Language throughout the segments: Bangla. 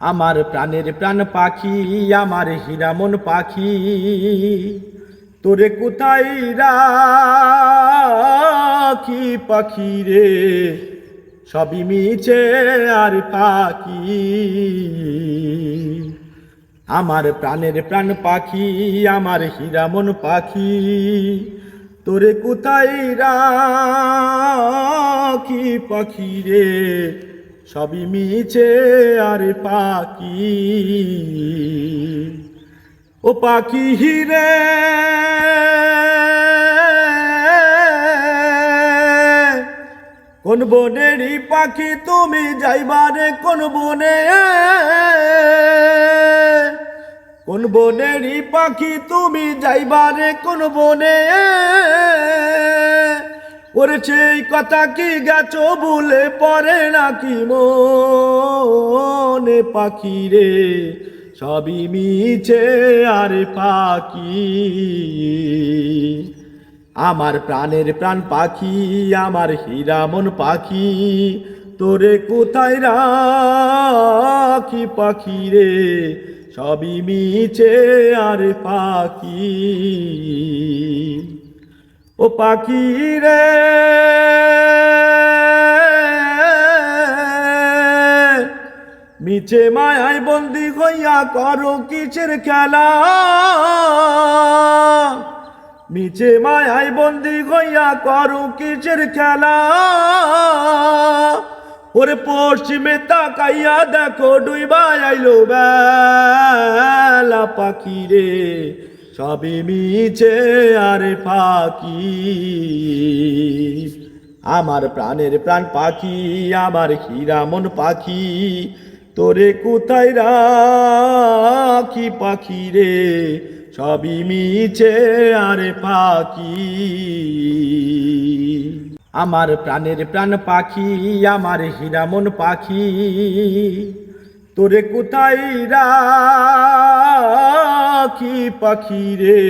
আমার প্রাণের প্রাণ পাখি, আমার হীরামন পাখি, তোরে কোথায় রাখি পাখি রে, সবই মিছে আর পাখি। আমার প্রাণের প্রাণ পাখি, আমার হীরামন পাখি, তোরে কোথায় রাখি পাখি রে, সবই মিছে আর পাখি। ও পাখি হিরে কোন বনেরই পাখি তুমি যাইবারে কোন বনে, কোন বনেরই পাখি তুমি যাইবারে কোন বনে, ওরেছে এই কথা কি গেছো ভুলে পড়ে নাকি মনে পাখি রে, সবই মিছে আর পাখি। আমার প্রাণের প্রাণ পাখি, আমার হীরামন পাখি, তোরে কোথায় রাখি পাখি রে, সবই মিছে আর পাখি। ও পাখি রে মিছে মায়ায় বন্দি হইয়া করো কিসের খেলা, মিছে মায়ায় বন্দি হইয়া করো কিসের খেলা, ওরে পশ্চিমে তাকাইয়া দেখো ডুইবা আইলো বেলা পাখি রে, সবই মিছে আর পাখি। আমার প্রাণের প্রাণ পাখি, আমার হীরামন পাখি, তোরে কোথায় রাখি পাখি রে, সবই মিছে আর পাখি। আমার প্রাণের প্রাণ পাখি, আমার হীরামন পাখি, তোরে কোথায় রাখি পাখি রে,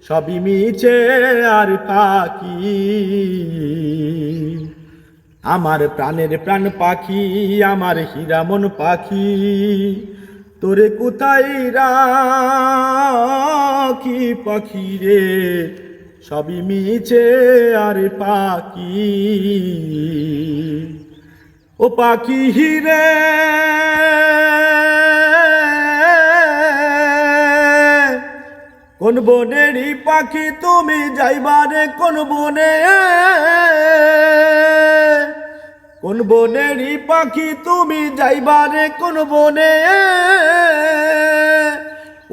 সবই মিছে আর পাখি। আমার প্রাণের প্রাণ পাখি, আমার হীরামন পাখি, তোরে কোথায় রাখি পাখি রে, সবই মিছে আর পাখি। ও পাখি হিরে কোন বনেরই পাখি তুমি যাইবারে কোন বনে, কোন বনেরই পাখি তুমি যাইবারে কোন বনে,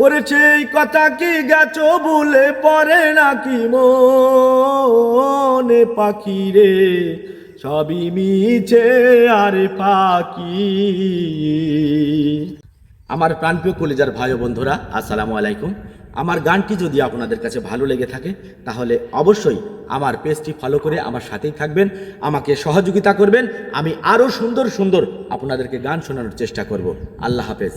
ওরেছে এই কথা কি গেছো ভুলে পড়ে নাকি মনে পাখি রে, সবই মিছে আর পাখি। আমার প্রাণপ্রিয় কলিজার ভাই ও বন্ধুরা, আসসালামু আলাইকুম। আমার গানটি যদি আপনাদের কাছে ভালো লেগে থাকে তাহলে অবশ্যই আমার পেজটি ফলো করে আমার সাথেই থাকবেন, আমাকে সহযোগিতা করবেন। আমি আরও সুন্দর সুন্দর আপনাদেরকে গান শোনানোর চেষ্টা করব। আল্লাহ হাফেজ।